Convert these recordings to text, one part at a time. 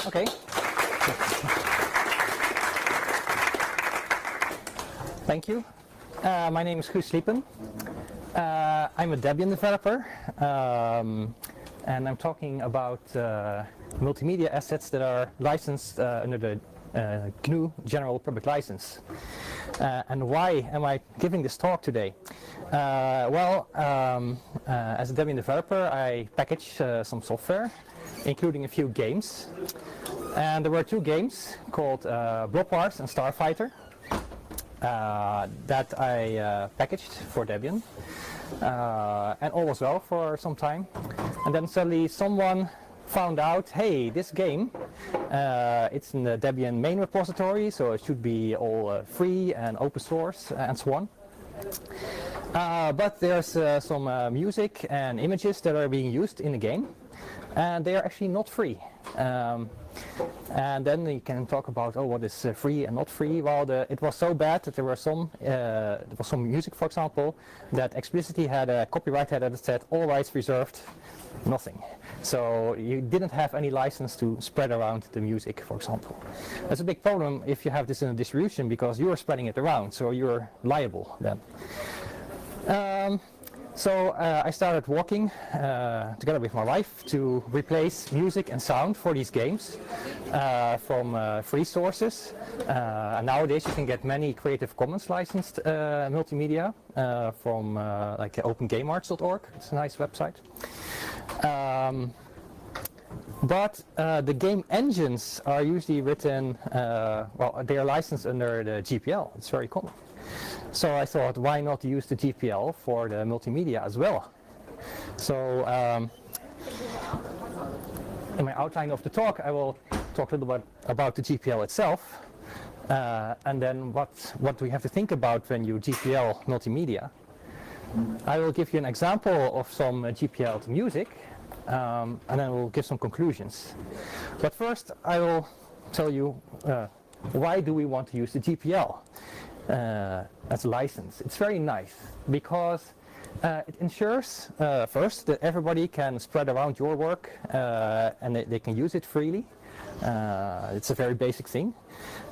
Okay. Thank you. My name is Guus Sliepen. I'm a Debian developer, and I'm talking about multimedia assets that are licensed under the GNU General Public License. And why am I giving this talk today? As a Debian developer, I package some software, including a few games. And there were two games called Blob Wars and Starfighter that I packaged for Debian. And all was well for some time. And then suddenly someone found out, hey, this game, it's in the Debian main repository, so it should be all free and open source and so on. But there's some music and images that are being used in the game, and they are actually not free. And then you can talk about, oh, what is free and not free. Well, it was so bad that there was some music, for example, that explicitly had a copyright header that said all rights reserved, nothing. So you didn't have any license to spread around the music, for example. That's a big problem if you have this in a distribution, because you're spreading it around, so you're liable then. So I started working together with my wife to replace music and sound for these games from free sources. And nowadays you can get many Creative Commons licensed multimedia from like opengamearts.org. It's a nice website. But the game engines are usually written, they are licensed under the GPL. It's very common. So I thought, why not use the GPL for the multimedia as well? So in my outline of the talk, I will talk a little bit about the GPL itself, and then what do we have to think about when you GPL multimedia. I will give you an example of some GPL'ed music, and then we'll give some conclusions. But first, I will tell you why do we want to use the GPL as a license. It's very nice because it ensures first that everybody can spread around your work and they can use it freely. It's a very basic thing.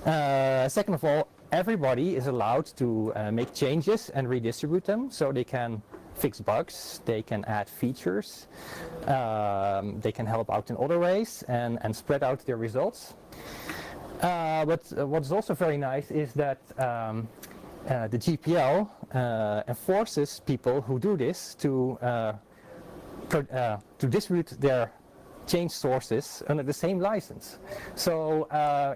Second of all, everybody is allowed to make changes and redistribute them, so they can fix bugs, they can add features, they can help out in other ways and spread out their results. But what's also very nice is that the GPL enforces people who do this to distribute their change sources under the same license. So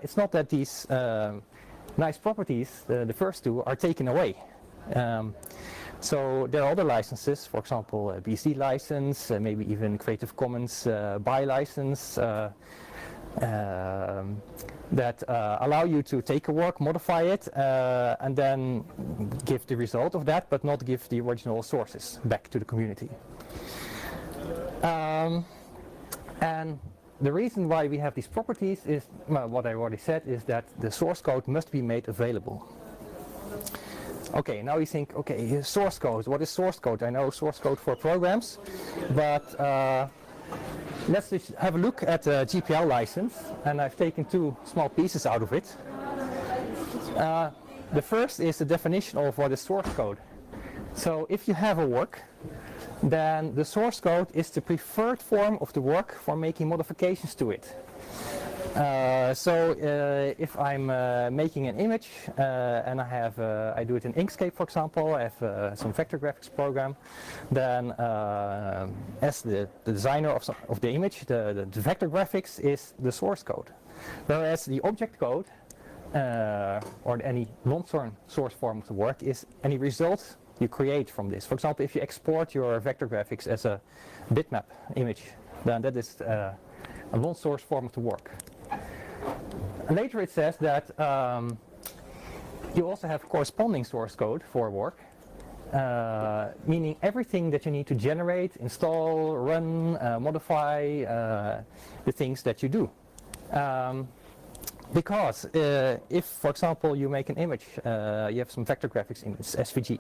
it's not that these nice properties, the first two, are taken away. So there are other licenses, for example, a BSD license, maybe even Creative Commons BY license, that allow you to take a work, modify it, and then give the result of that, but not give the original sources back to the community. And the reason why we have these properties is, well, what I already said, is that the source code must be made available. Okay, now you think, okay, source code. What is source code? I know source code for programs, but let's just have a look at the GPL license, and I've taken two small pieces out of it. The first is the definition of what is source code. So if you have a work, then the source code is the preferred form of the work for making modifications to it. If I'm making an image and I do it in Inkscape, for example, I have some vector graphics program, then as the designer of the image, the vector graphics is the source code. Whereas the object code, or any non-source form of the work, is any result you create from this. For example, if you export your vector graphics as a bitmap image, then that is a non-source form of the work. And later it says that you also have corresponding source code for work, meaning everything that you need to generate, install, run, modify the things that you do. Because if, for example, you make an image, you have some vector graphics in this SVG,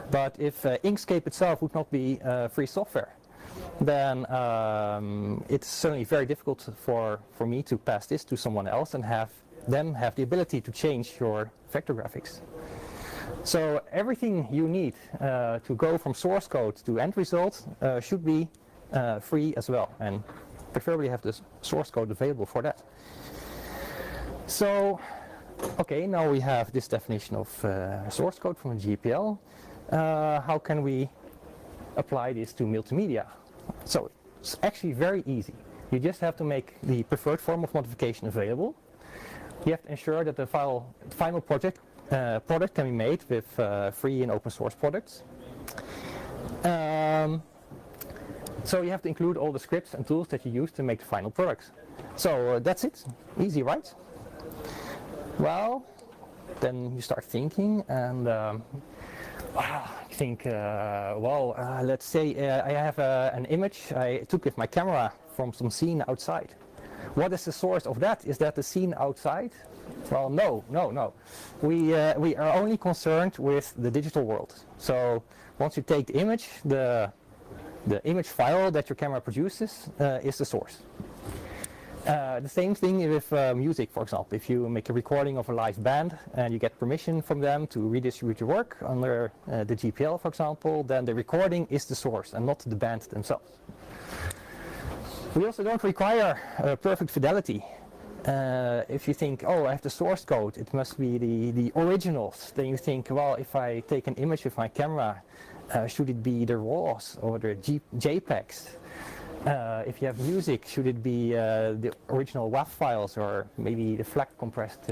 but if Inkscape itself would not be free software, then it's certainly very difficult for me to pass this to someone else and have them have the ability to change your vector graphics. So everything you need to go from source code to end result should be free as well, and preferably have the source code available for that. So, okay, now we have this definition of source code from GPL. How can we apply this to multimedia? So it's actually very easy. You just have to make the preferred form of modification available. You have to ensure that the final product can be made with free and open source products. So you have to include all the scripts and tools that you use to make the final product. So that's it. Easy, right? Well, then you start thinking and think, let's say I have an image I took with my camera from some scene outside. What is the source of that? Is that the scene outside? Well, no. We are only concerned with the digital world. So once you take the image, the image file that your camera produces is the source. The same thing with music, for example. If you make a recording of a live band and you get permission from them to redistribute your work under the GPL, for example, then the recording is the source and not the band themselves. We also don't require perfect fidelity. If you think, oh, I have the source code, it must be the originals, then you think, well, if I take an image with my camera, should it be the RAWs or the JPEGs? If you have music, should it be the original WAV files or maybe the FLAC compressed,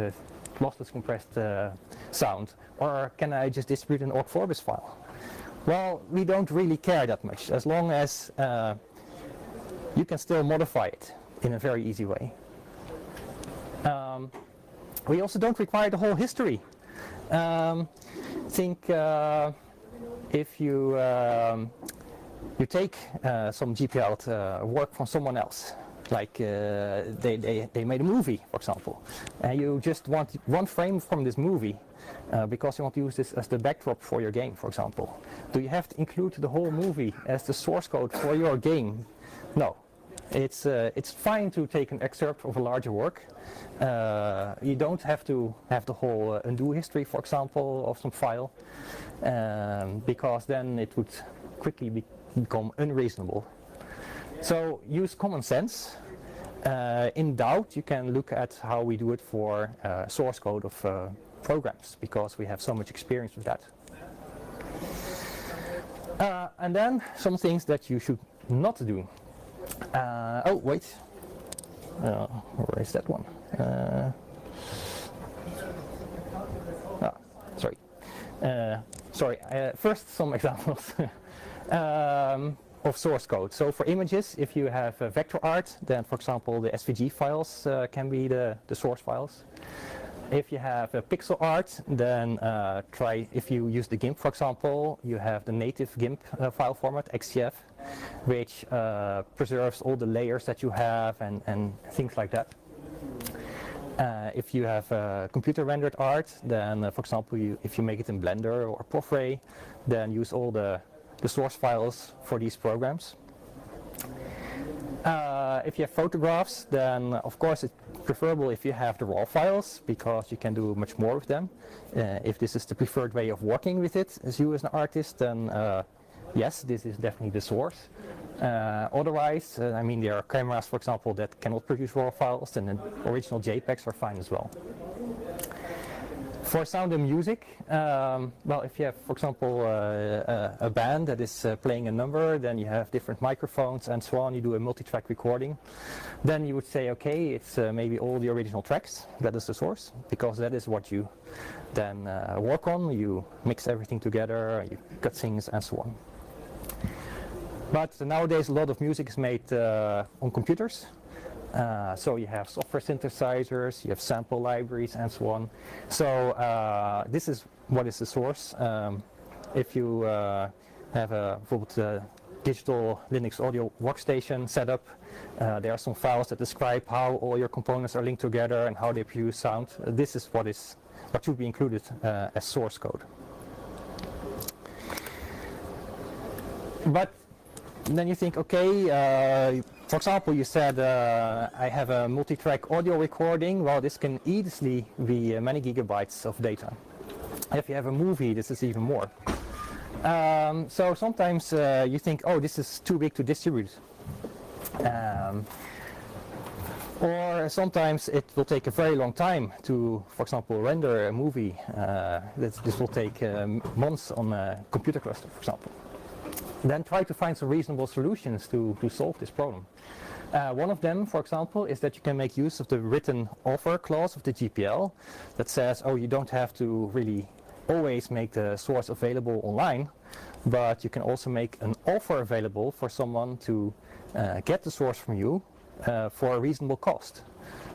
lossless compressed sound? Or can I just distribute an ORG-Vorbis file? Well, we don't really care that much, as long as you can still modify it in a very easy way. We also don't require the whole history. Think if you take some GPL'ed work from someone else, like they made a movie, for example, and you just want one frame from this movie because you want to use this as the backdrop for your game, for example. Do you have to include the whole movie as the source code for your game? No. It's fine to take an excerpt of a larger work. You don't have to have the whole undo history, for example, of some file, because then it would quickly become unreasonable. So use common sense. In doubt, you can look at how we do it for source code of programs, because we have so much experience with that. And then some things that you should not do. Oh, wait. Where is that one? Sorry. First, some examples of source code. So for images, if you have vector art, then for example the SVG files can be the source files. If you have pixel art, then try, if you use the GIMP, for example, you have the native GIMP file format, XCF, which preserves all the layers that you have and things like that. If you have computer rendered art, then for example, if you make it in Blender or ProFray, then use all the source files for these programs. If you have photographs, then of course it's preferable if you have the RAW files, because you can do much more with them. If this is the preferred way of working with it as you as an artist, then yes, this is definitely the source. Otherwise, I mean, there are cameras, for example, that cannot produce RAW files, and original JPEGs are fine as well. For sound and music, well, if you have, for example, a band that is playing a number, then you have different microphones and so on, you do a multi-track recording, then you would say, okay, it's maybe all the original tracks, that is the source, because that is what you then work on, you mix everything together, you cut things and so on. But nowadays a lot of music is made on computers. So you have software synthesizers, you have sample libraries and so on. So this is what is the source. If you have a digital Linux audio workstation set up, there are some files that describe how all your components are linked together and how they produce sound. This is what should be included as source code. But then you think, okay, for example, you said I have a multi-track audio recording. Well, this can easily be many gigabytes of data. If you have a movie, this is even more. So sometimes you think, oh, this is too big to distribute. Or sometimes it will take a very long time to, for example, render a movie. This will take months on a computer cluster, for example. Then try to find some reasonable solutions to solve this problem. One of them, for example, is that you can make use of the written offer clause of the GPL that says, oh, you don't have to really always make the source available online, but you can also make an offer available for someone to get the source from you for a reasonable cost.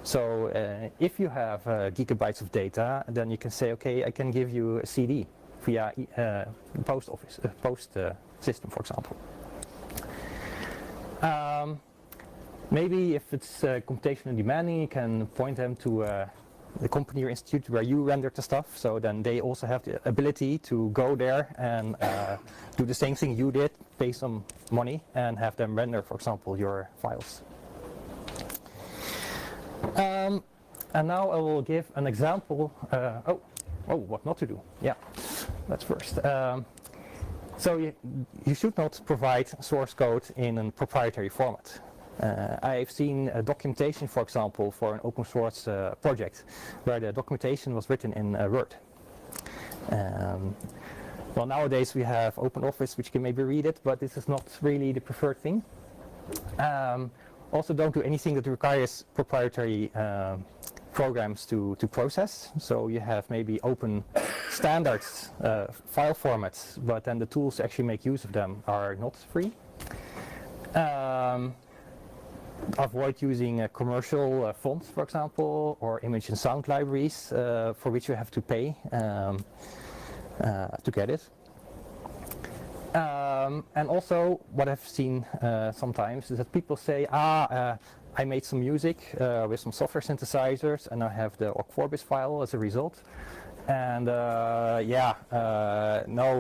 So if you have gigabytes of data, then you can say, okay, I can give you a CD via post system, for example. Maybe if it's computationally demanding, you can point them to the company or institute where you rendered the stuff, so then they also have the ability to go there and do the same thing you did, pay some money, and have them render, for example, your files. And now I will give an example. What not to do. Yeah, that's first. So you should not provide source code in a proprietary format. I've seen documentation, for example, for an open source project where the documentation was written in Word. Well, nowadays we have OpenOffice, which can maybe read it, but this is not really the preferred thing. Also, don't do anything that requires proprietary programs to process. So you have maybe open standards file formats, but then the tools to actually make use of them are not free. Avoid using commercial fonts, for example, or image and sound libraries for which you have to pay to get it. And also, what I've seen sometimes is that people say, I made some music with some software synthesizers, and I have the Org-Vorbis file as a result. And no,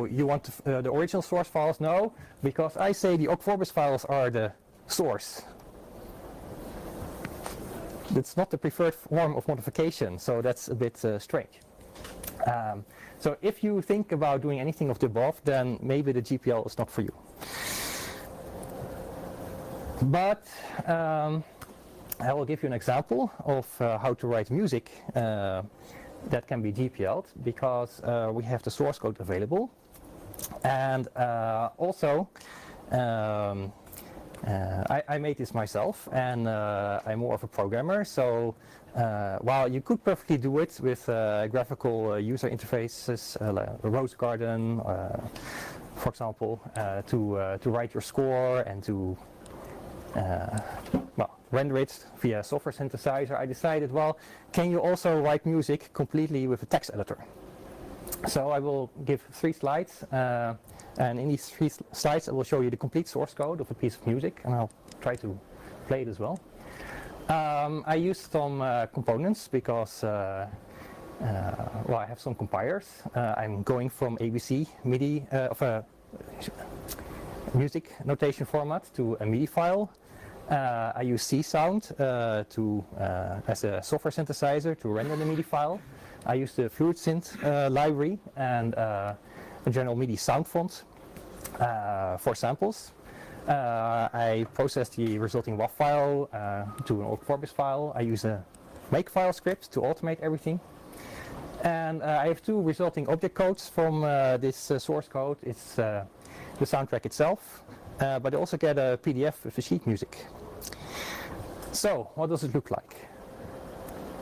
you want the original source files? No, because I say the Org-Vorbis files are the source. It's not the preferred form of modification, so that's a bit strange. So if you think about doing anything of the above, then maybe the GPL is not for you. But I will give you an example of how to write music that can be GPL'd, because we have the source code available. And also, I made this myself, and I'm more of a programmer, so while you could perfectly do it with graphical user interfaces like Rose Garden, for example, to write your score and to render it via software synthesizer, I decided, well, can you also write music completely with a text editor? So I will give 3 slides. And in these 3 slides, I will show you the complete source code of a piece of music, and I'll try to play it as well. I used some components because, I have some compilers. I'm going from ABC MIDI of a music notation format to a MIDI file. I use C-Sound as a software synthesizer to render the MIDI file. I use the Fluid Synth library and a general MIDI sound font for samples. I process the resulting WAV file to an Org-Vorbis file. I use a makefile script to automate everything. And I have 2 resulting object codes from this source code. It's the soundtrack itself, but I also get a PDF with the sheet music. So, what does it look like?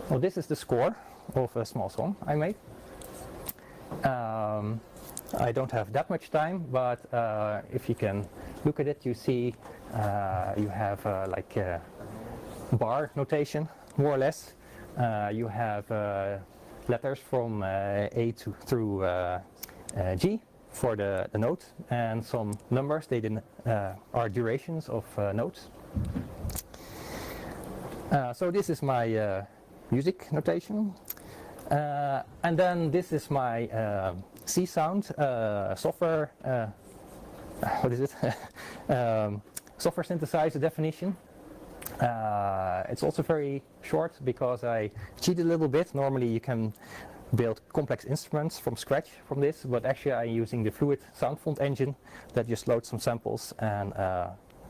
Well, this is the score of a small song I made. I don't have that much time, but if you can look at it, you see you have like bar notation, more or less. You have letters from A through G for the note, and some numbers. They are durations of notes. So this is my music notation. And then this is my C-Sound software, what is it? Software synthesizer definition. It's also very short because I cheated a little bit. Normally you can build complex instruments from scratch from this, but actually I'm using the Fluid sound font engine that just loads some samples and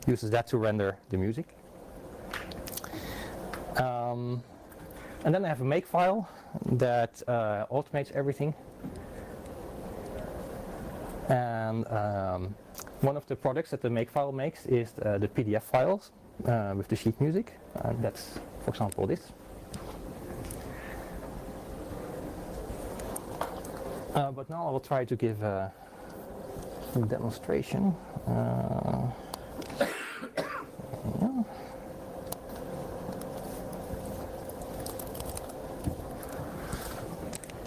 uses that to render the music. And then I have a make file that automates everything. And one of the products that the make file makes is the PDF files with the sheet music. That's, for example, this. But now I will try to give a demonstration. Yeah.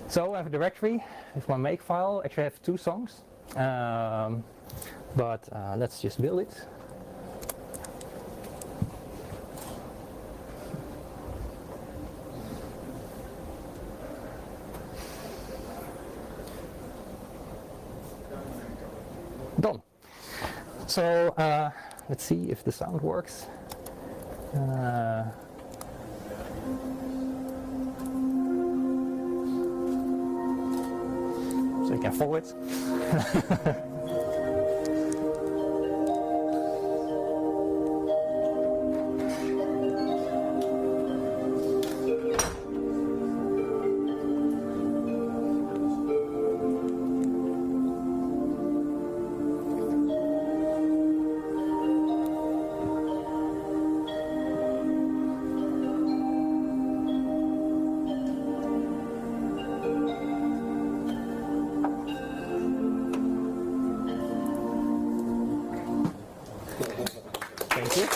So I have a directory with my make file. Actually I have 2 songs, but let's just build it. Done. So let's see if the sound works. So you can follow it. Thank you.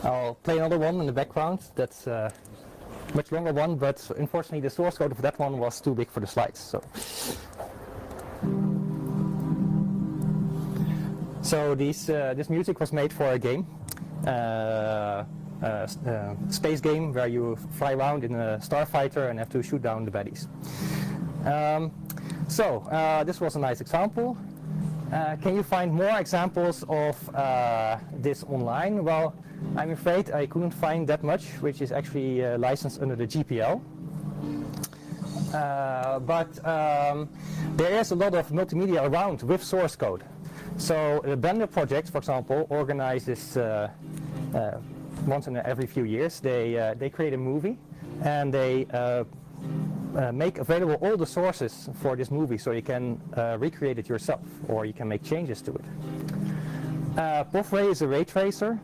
I'll play another one in the background. That's a much longer one, but unfortunately the source code of that one was too big for the slides. So this music was made for a game, space game where you fly around in a starfighter and have to shoot down the baddies. This was a nice example. Can you find more examples of this online? Well, I'm afraid I couldn't find that much, which is actually licensed under the GPL. But there is a lot of multimedia around with source code. So the Blender project, for example, organizes once in every few years. They create a movie and they make available all the sources for this movie, so you can recreate it yourself, or you can make changes to it. Ray is a ray tracer.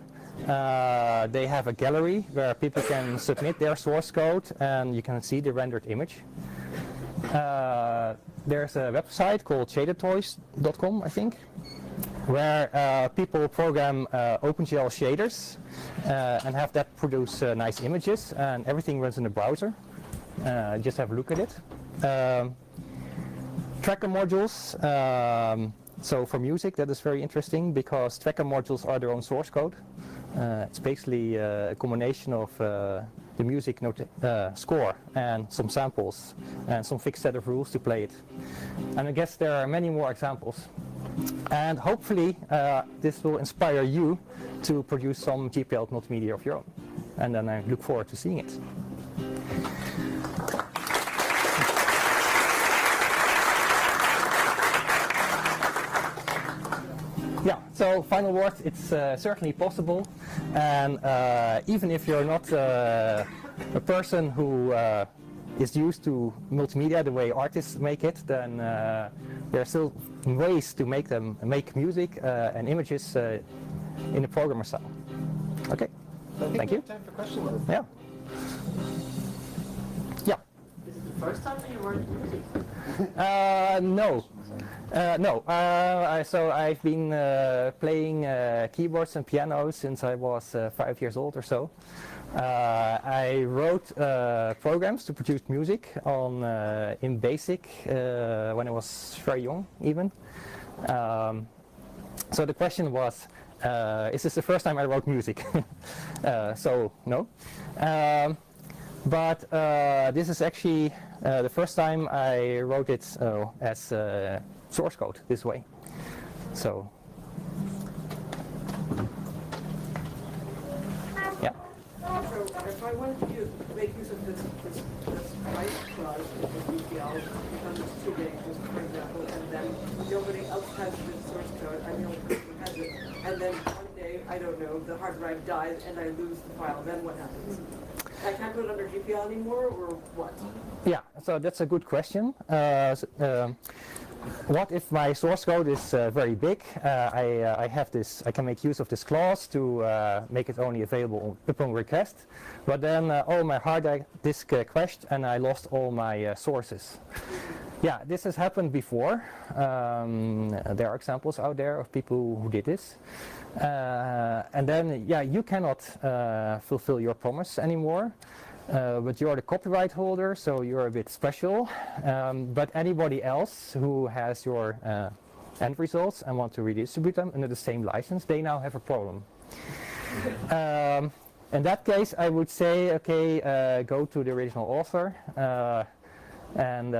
They have a gallery where people can submit their source code, and you can see the rendered image. There's a website called shadedtoys.com, I think, where people program OpenGL shaders and have that produce nice images, and everything runs in the browser. Just have a look at it. Tracker modules. So for music, that is very interesting because tracker modules are their own source code. It's basically a combination of the music score and some samples and some fixed set of rules to play it. And I guess there are many more examples. And hopefully this will inspire you to produce some GPL'ed multimedia of your own. And then I look forward to seeing it. Yeah, so final words, it's certainly possible, and even if you're not a person who is used to multimedia the way artists make it, then there are still ways to make music and images in a programmer style. Okay, thank you. Time for questions. Yeah. Yeah. Is it the first time that you wrote music? No. So I've been playing keyboards and piano since I was 5 years old or so. I wrote programs to produce music on in BASIC when I was very young, even. So the question was, is this the first time I wrote music? So no. But this is actually The first time I wrote it as source code this way. So, yeah. So if I wanted to make use of this price clause in the GPL because it's too big, just for example, and then nobody else has this source code, I'm the only person who has it, and then one day, I don't know, the hard drive dies and I lose the file, then what happens? I can't put it under GPL anymore, or what? Yeah, so that's a good question. What if my source code is very big? I have this. I can make use of this clause to make it only available upon request. But then all my hard disk crashed and I lost all my sources. Yeah, this has happened before. There are examples out there of people who did this. And then, yeah, you cannot fulfill your promise anymore. But you're the copyright holder, so you're a bit special. But anybody else who has your end results and want to redistribute them under the same license, they now have a problem. In that case, I would say, okay, go to the original author and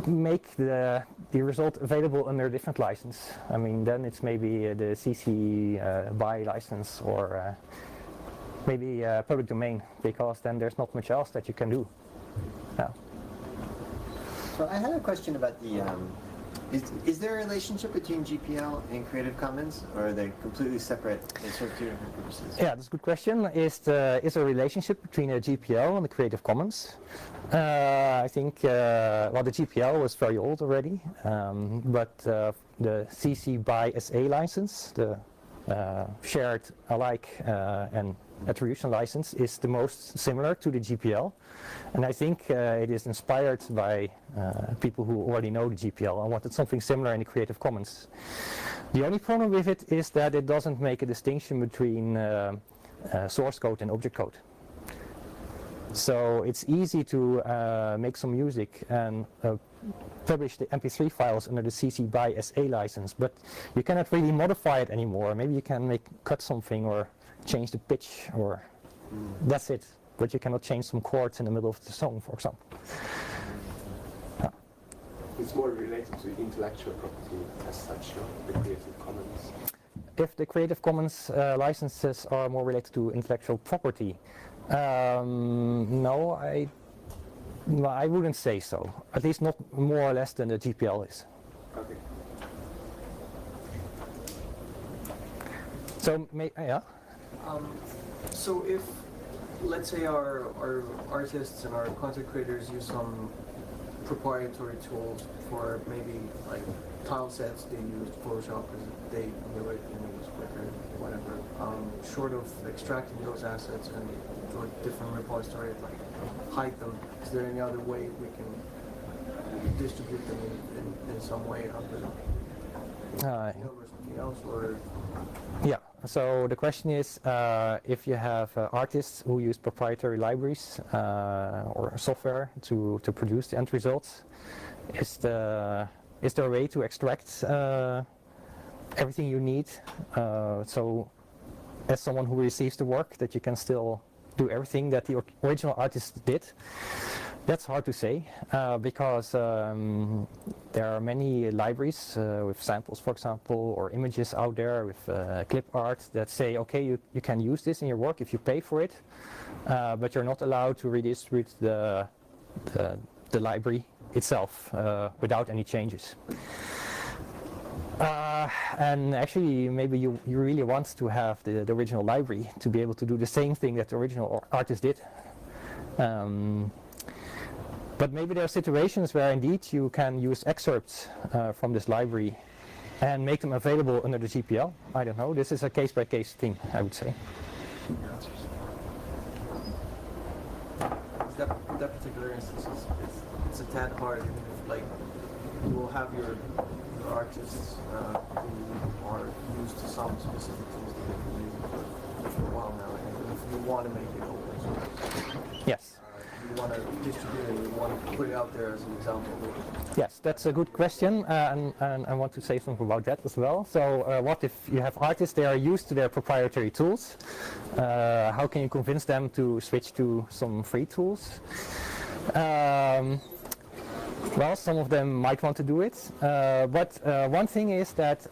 make the result available under a different license. I mean, then it's maybe the CC BY license or maybe public domain, because then there's not much else that you can do. Yeah. So I had a question about the, is there a relationship between GPL and Creative Commons, or are they completely separate? They serve two different purposes? Yeah, that's a good question. Is a relationship between a GPL and the Creative Commons? I think, well, the GPL was very old already, but the CC BY SA license, the shared alike and attribution license, is the most similar to the GPL, and I think it is inspired by people who already know the GPL and wanted something similar in the Creative Commons. The only problem with it is that it doesn't make a distinction between source code and object code. So it's easy to make some music and publish the MP3 files under the CC BY SA license, but you cannot really modify it anymore. Maybe you can cut something or change the pitch, or that's it. But you cannot change some chords in the middle of the song, for example. It's more related to intellectual property as such, no? The Creative Commons. If the Creative Commons licenses are more related to intellectual property, no, I wouldn't say so. At least not more or less than the GPL is. Okay. So, yeah. So if, let's say, our artists and our content creators use some proprietary tools for maybe like tile sets, they use Photoshop because they knew it and it was quicker, whatever. Short of extracting those assets and to a different repository, like hide them, is there any other way we can distribute them in some way other than or something else, or? Yeah, so the question is, if you have artists who use proprietary libraries or software to produce the end results, is there a way to extract everything you need, so as someone who receives the work, that you can still do everything that the original artist did? That's hard to say, because there are many libraries with samples, for example, or images out there with clip art that say, okay, you can use this in your work if you pay for it, but you're not allowed to redistribute the library itself without any changes. And actually, maybe you really want to have the original library to be able to do the same thing that the original artist did. But maybe there are situations where indeed you can use excerpts from this library and make them available under the GPL. I don't know. This is a case-by-case thing, I would say. That particular instance, it's a tad hard, even if like you will have your artists who are used to some specific tools that they've been using for a while now, and if you want to make it open source, yes. you want to distribute and you want to put it out there as an example? Yes, that's a good question, and I want to say something about that as well. So what if you have artists, they are used to their proprietary tools? How can you convince them to switch to some free tools? Well, some of them might want to do it, but one thing is that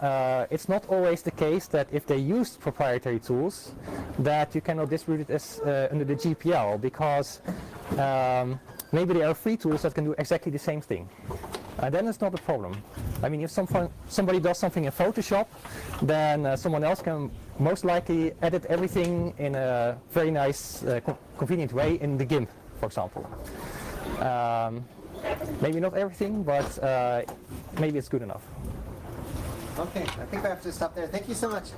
it's not always the case that if they use proprietary tools that you cannot distribute it as under the GPL, because maybe there are free tools that can do exactly the same thing. Then it's not a problem. I mean, if somebody does something in Photoshop, then someone else can most likely edit everything in a very nice, convenient way in the GIMP, for example. Maybe not everything, but maybe it's good enough. Okay, I think I have to stop there. Thank you so much.